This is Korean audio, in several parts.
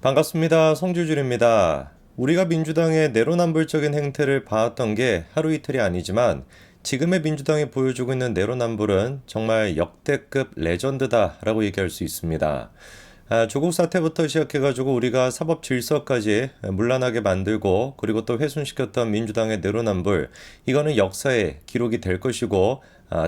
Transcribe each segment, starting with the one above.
반갑습니다. 성주줄입니다. 우리가 민주당의 내로남불적인 행태를 봐왔던 게 하루 이틀이 아니지만 지금의 민주당이 보여주고 있는 내로남불은 정말 역대급 레전드다라고 얘기할 수 있습니다. 조국 사태부터 시작해가지고 우리가 사법 질서까지 문란하게 만들고 그리고 또 훼손시켰던 민주당의 내로남불, 이거는 역사의 기록이 될 것이고,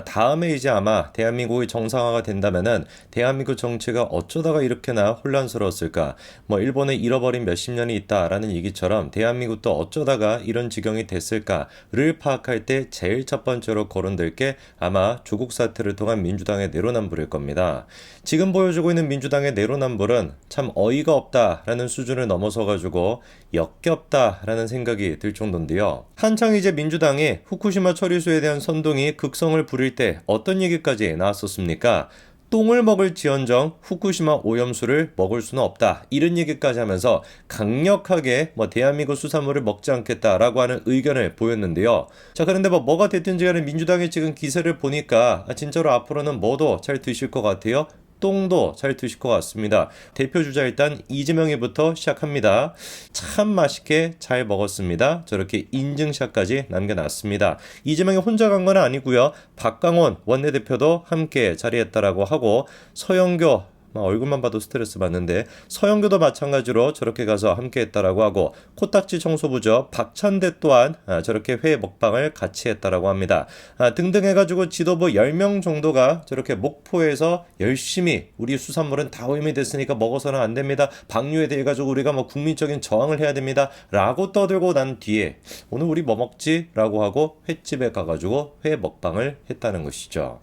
다음에 이제 아마 대한민국이 정상화가 된다면은 대한민국 정치가 어쩌다가 이렇게나 혼란스러웠을까, 뭐 일본에 잃어버린 몇십 년이 있다라는 얘기처럼 대한민국도 어쩌다가 이런 지경이 됐을까를 파악할 때 제일 첫 번째로 거론될 게 아마 조국 사태를 통한 민주당의 내로남불일 겁니다. 지금 보여주고 있는 민주당의 내로남불은 참 어이가 없다라는 수준을 넘어서가지고 역겹다라는 생각이 들 정도인데요. 한창 이제 민주당이 후쿠시마 처리수에 대한 선동이 극성을 부릴 때 어떤 얘기까지 나왔었습니까? 똥을 먹을지언정 후쿠시마 오염수를 먹을 수는 없다, 이런 얘기까지 하면서 강력하게 대한민국 수산물을 먹지 않겠다라고 하는 의견을 보였는데요. 자, 그런데 뭐가 됐든지 간에 민주당의 지금 기세를 보니까 진짜로 앞으로는 뭐도 잘 드실 것 같아요. 똥도 잘 드실 것 같습니다. 대표 주자 일단 이재명이부터 시작합니다. 참 맛있게 잘 먹었습니다. 저렇게 인증샷까지 남겨놨습니다. 이재명이 혼자 간 건 아니고요. 박강원 원내대표도 함께 자리했다라고 하고, 서영교 얼굴만 봐도 스트레스 받는데 서영교도 마찬가지로 저렇게 가서 함께 했다라고 하고, 코딱지 청소부죠 박찬대 또한 저렇게 회 먹방을 같이 했다라고 합니다. 등등 해가지고 지도부 10명 정도가 저렇게 목포에서 열심히 우리 수산물은 다 오염이 됐으니까 먹어서는 안 됩니다, 방류에 대해 가지고 우리가 국민적인 저항을 해야 됩니다 라고 떠들고 난 뒤에 오늘 우리 뭐 먹지? 라고 하고 횟집에 가가지고 회 먹방을 했다는 것이죠.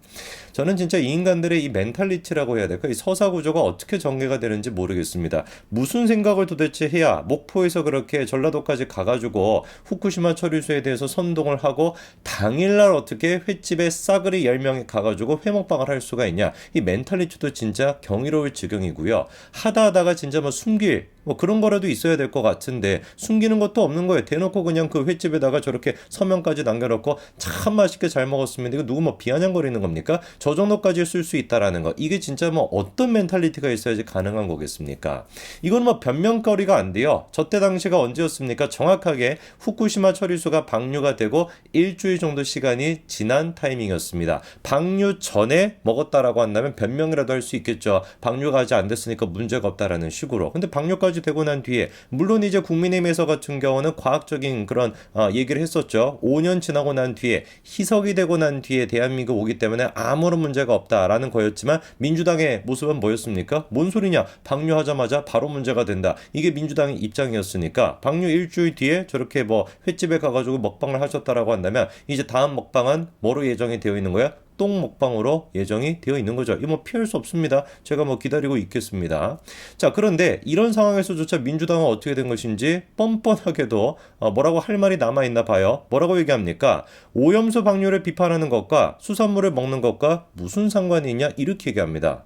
저는 진짜 이 인간들의 이 멘탈리티라고 해야 될까? 이 서사 구조가 어떻게 전개가 되는지 모르겠습니다. 무슨 생각을 도대체 해야 목포에서 그렇게 전라도까지 가가지고 후쿠시마 처리수에 대해서 선동을 하고 당일날 어떻게 횟집에 싸그리 10명이 가가지고 회먹방을 할 수가 있냐? 이 멘탈리티도 진짜 경이로울 지경이고요. 하다가 진짜 숨길 그런 거라도 있어야 될 것 같은데 숨기는 것도 없는 거예요. 대놓고 그냥 그 횟집에다가 저렇게 서명까지 남겨놓고 참 맛있게 잘 먹었습니다, 이거 누구 비아냥거리는 겁니까? 저 정도까지 쓸 수 있다라는 거, 이게 진짜 어떤 멘탈리티가 있어야지 가능한 거겠습니까? 이건 변명거리가 안 돼요. 저때 당시가 언제였습니까? 정확하게 후쿠시마 처리수가 방류가 되고 일주일 정도 시간이 지난 타이밍이었습니다. 방류 전에 먹었다라고 한다면 변명이라도 할 수 있겠죠. 방류가 아직 안 됐으니까 문제가 없다라는 식으로. 근데 방류까지 되고 난 뒤에, 물론 이제 국민의힘에서 같은 경우는 과학적인 그런 얘기를 했었죠. 5년 지나고 난 뒤에, 희석이 되고 난 뒤에 대한민국 오기 때문에 아무런 문제가 없다라는 거였지만 민주당의 모습은 뭐였습니까? 뭔 소리냐? 방류하자마자 바로 문제가 된다. 이게 민주당의 입장이었으니까 방류 일주일 뒤에 저렇게 횟집에 가가지고 먹방을 하셨다라고 한다면 이제 다음 먹방은 뭐로 예정이 되어 있는 거야? 똥 먹방으로 예정이 되어 있는 거죠. 이거 피할 수 없습니다. 제가 기다리고 있겠습니다. 자, 그런데 이런 상황에서조차 민주당은 어떻게 된 것인지 뻔뻔하게도 뭐라고 할 말이 남아있나 봐요. 뭐라고 얘기합니까? 오염수 방류를 비판하는 것과 수산물을 먹는 것과 무슨 상관이 있냐? 이렇게 얘기합니다.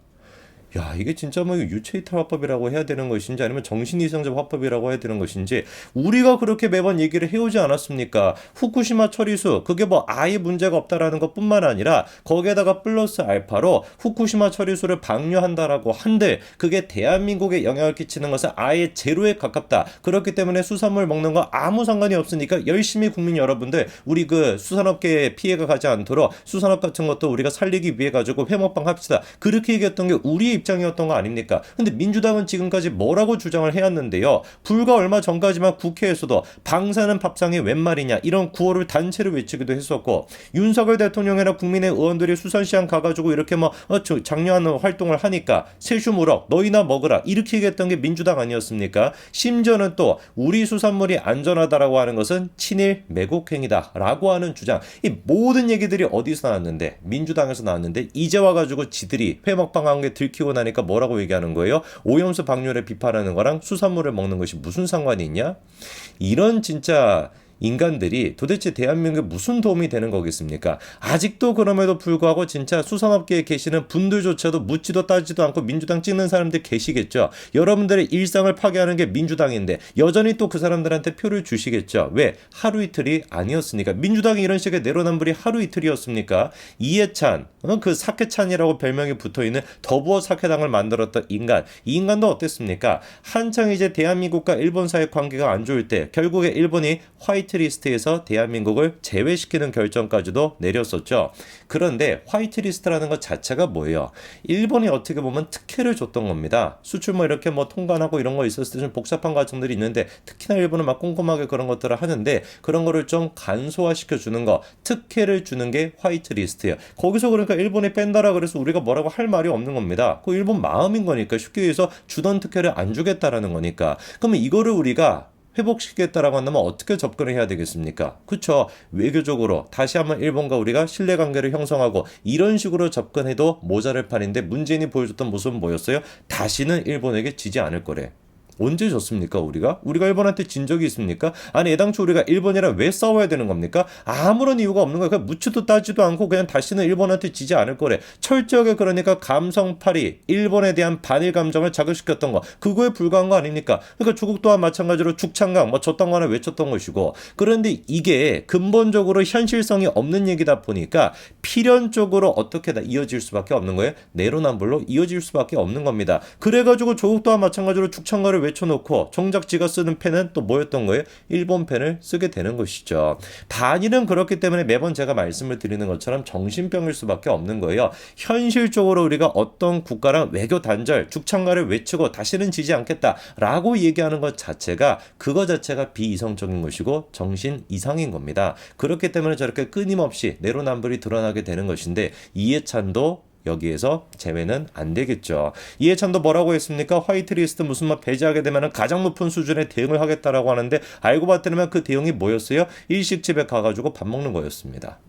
야, 이게 진짜 유체이탈 화법이라고 해야 되는 것인지 아니면 정신이상자 화법이라고 해야 되는 것인지, 우리가 그렇게 매번 얘기를 해오지 않았습니까? 후쿠시마 처리수, 그게 아예 문제가 없다라는 것뿐만 아니라 거기에다가 플러스 알파로 후쿠시마 처리수를 방류한다라고 한들 그게 대한민국에 영향을 끼치는 것은 아예 제로에 가깝다. 그렇기 때문에 수산물 먹는 거 아무 상관이 없으니까 열심히 국민 여러분들, 우리 그 수산업계에 피해가 가지 않도록 수산업 같은 것도 우리가 살리기 위해 가지고 회먹방 합시다. 그렇게 얘기했던 게 우리 입장이었던 거 아닙니까? 근데 민주당은 지금까지 뭐라고 주장을 해왔는데요. 불과 얼마 전까지만 국회에서도 방사는 밥상이 웬 말이냐, 이런 구호를 단체로 외치기도 했었고, 윤석열 대통령이나 국민의 의원들이 수산시장 가가지고 이렇게 장려하는 활동을 하니까 세슈무럭 너희나 먹으라, 이렇게 얘기했던 게 민주당 아니었습니까? 심지어는 또 우리 수산물이 안전하다라고 하는 것은 친일 매국행위다 라고 하는 주장, 이 모든 얘기들이 어디서 나왔는데? 민주당에서 나왔는데, 이제 와가지고 지들이 회먹방한 게 들키고 나니까 뭐라고 얘기하는 거예요? 오염수 방류를 비판하는 거랑 수산물을 먹는 것이 무슨 상관이 있냐? 이런 진짜 인간들이 도대체 대한민국에 무슨 도움이 되는 거겠습니까? 아직도 그럼에도 불구하고 진짜 수산업계에 계시는 분들조차도 묻지도 따지도 않고 민주당 찍는 사람들 계시겠죠. 여러분들의 일상을 파괴하는 게 민주당인데 여전히 또 그 사람들한테 표를 주시겠죠. 왜? 하루 이틀이 아니었으니까. 민주당이 이런 식의 내로남불이 하루 이틀이었습니까? 이해찬, 그 사케찬이라고 별명이 붙어있는 더부어 사케당을 만들었던 인간. 이 인간도 어땠습니까? 한창 이제 대한민국과 일본 사이 관계가 안 좋을 때 결국에 일본이 화이트리스트에서 대한민국을 제외시키는 결정까지도 내렸었죠. 그런데 화이트리스트라는 것 자체가 뭐예요? 일본이 어떻게 보면 특혜를 줬던 겁니다. 수출 뭐 이렇게 뭐 통관하고 이런 거 있었을 때 좀 복잡한 과정들이 있는데 특히나 일본은 막 꼼꼼하게 그런 것들을 하는데 그런 거를 좀 간소화시켜 주는 거, 특혜를 주는 게 화이트리스트예요. 거기서 그러니까 일본이 뺀다라 그래서 우리가 뭐라고 할 말이 없는 겁니다. 그 일본 마음인 거니까 쉽게 얘기해서 주던 특혜를 안 주겠다라는 거니까. 그러면 이거를 우리가 회복시키겠다라고 한다면 어떻게 접근을 해야 되겠습니까? 그쵸? 외교적으로 다시 한번 일본과 우리가 신뢰관계를 형성하고 이런 식으로 접근해도 모자랄 판인데 문재인이 보여줬던 모습은 뭐였어요? 다시는 일본에게 지지 않을 거래. 언제 졌습니까 우리가? 우리가 일본한테 진 적이 있습니까? 아니 애당초 우리가 일본이랑 왜 싸워야 되는 겁니까? 아무런 이유가 없는 거야. 그냥 묻지도 따지도 않고 그냥 다시는 일본한테 지지 않을 거래. 철저하게 그러니까 감성팔이 일본에 대한 반일 감정을 자극시켰던 거 그거에 불과한 거 아닙니까? 그러니까 조국 또한 마찬가지로 죽창강 뭐 졌던 거나 외쳤던 것이고 그런데 이게 근본적으로 현실성이 없는 얘기다 보니까 필연적으로 어떻게 다 이어질 수밖에 없는 거예요. 내로남불로 이어질 수밖에 없는 겁니다. 그래가지고 조국 또한 마찬가지로 죽창가를 외쳐놓고 정작 지가 쓰는 펜은 또 뭐였던 거예요? 일본 펜을 쓰게 되는 것이죠. 반일은 그렇기 때문에 매번 제가 말씀을 드리는 것처럼 정신병일 수밖에 없는 거예요. 현실적으로 우리가 어떤 국가랑 외교 단절, 죽창가를 외치고 다시는 지지 않겠다라고 얘기하는 것 자체가 그거 자체가 비이성적인 것이고 정신 이상인 겁니다. 그렇기 때문에 저렇게 끊임없이 내로남불이 드러나게 되는 것인데 이해찬도 여기에서 제외는 안 되겠죠. 이해찬도 뭐라고 했습니까? 화이트리스트 무슨 뭐 배제하게 되면 가장 높은 수준의 대응을 하겠다라고 하는데 알고 봤더니만 그 대응이 뭐였어요? 일식집에 가가지고 밥 먹는 거였습니다.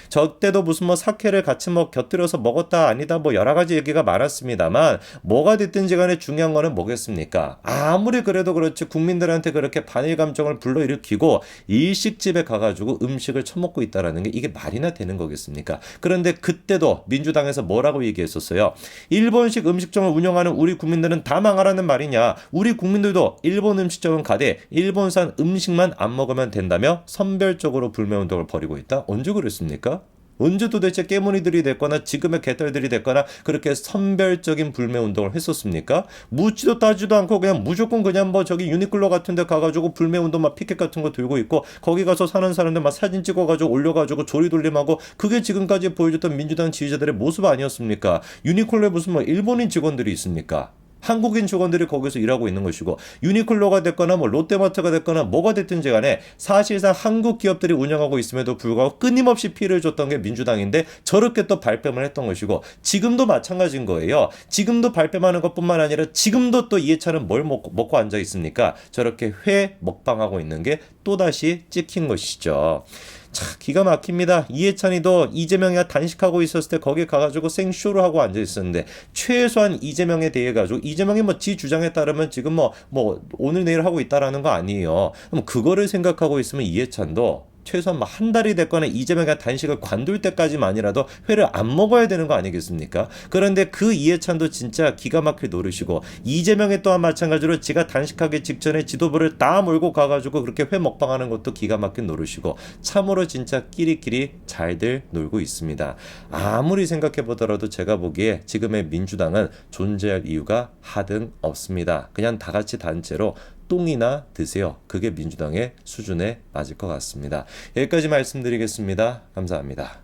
저 때도 무슨 뭐 사케를 같이 뭐 곁들여서 먹었다 아니다 뭐 여러 가지 얘기가 많았습니다만 뭐가 됐든지 간에 중요한 거는 뭐겠습니까? 아무리 그래도 그렇지 국민들한테 그렇게 반일 감정을 불러일으키고 일식집에 가가지고 음식을 처먹고 있다라는 게 이게 말이나 되는 거겠습니까? 그런데 그때도 민주당에서 뭐라고 얘기했었어요? 일본식 음식점을 운영하는 우리 국민들은 다 망하라는 말이냐? 우리 국민들도 일본 음식점은 가되 일본산 음식만 안 먹으면 된다며 선별적으로 불매운동을 벌이고 있다? 언제 그랬습니까? 언제 도대체 깨문이들이 됐거나 지금의 개딸들이 됐거나 그렇게 선별적인 불매운동을 했었습니까? 묻지도 따지도 않고 그냥 무조건 그냥 뭐 저기 유니클로 같은 데 가가지고 불매운동 막 피켓 같은 거 들고 있고 거기 가서 사는 사람들 막 사진 찍어가지고 올려가지고 조리돌림하고 그게 지금까지 보여줬던 민주당 지지자들의 모습 아니었습니까? 유니클로에 무슨 뭐 일본인 직원들이 있습니까? 한국인 직원들이 거기서 일하고 있는 것이고 유니클로가 됐거나 뭐 롯데마트가 됐거나 뭐가 됐든지 간에 사실상 한국 기업들이 운영하고 있음에도 불구하고 끊임없이 피해를 줬던 게 민주당인데 저렇게 또 발뺌을 했던 것이고 지금도 마찬가지인 거예요. 지금도 발뺌하는 것뿐만 아니라 지금도 또 이해찬은 뭘 먹고 앉아 있습니까? 저렇게 회 먹방하고 있는 게 또다시 찍힌 것이죠. 자, 기가 막힙니다. 이해찬이도 이재명이 단식하고 있었을 때 거기 가가지고 생쇼를 하고 앉아 있었는데 최소한 이재명에 대해 가지고 이재명이 뭐 지 주장에 따르면 지금 뭐 오늘 내일 하고 있다라는 거 아니에요. 그럼 그거를 생각하고 있으면 이해찬도 최소한 뭐 한 달이 됐거나 이재명이 단식을 관둘 때까지만이라도 회를 안 먹어야 되는 거 아니겠습니까? 그런데 그 이해찬도 진짜 기가 막힐 노릇이고 이재명이 또한 마찬가지로 지가 단식하기 직전에 지도부를 다 몰고 가가지고 그렇게 회 먹방하는 것도 기가 막힌 노릇이고 참으로 진짜 끼리끼리 잘들 놀고 있습니다. 아무리 생각해보더라도 제가 보기에 지금의 민주당은 존재할 이유가 하등 없습니다. 그냥 다 같이 단체로 똥이나 드세요. 그게 민주당의 수준에 맞을 것 같습니다. 여기까지 말씀드리겠습니다. 감사합니다.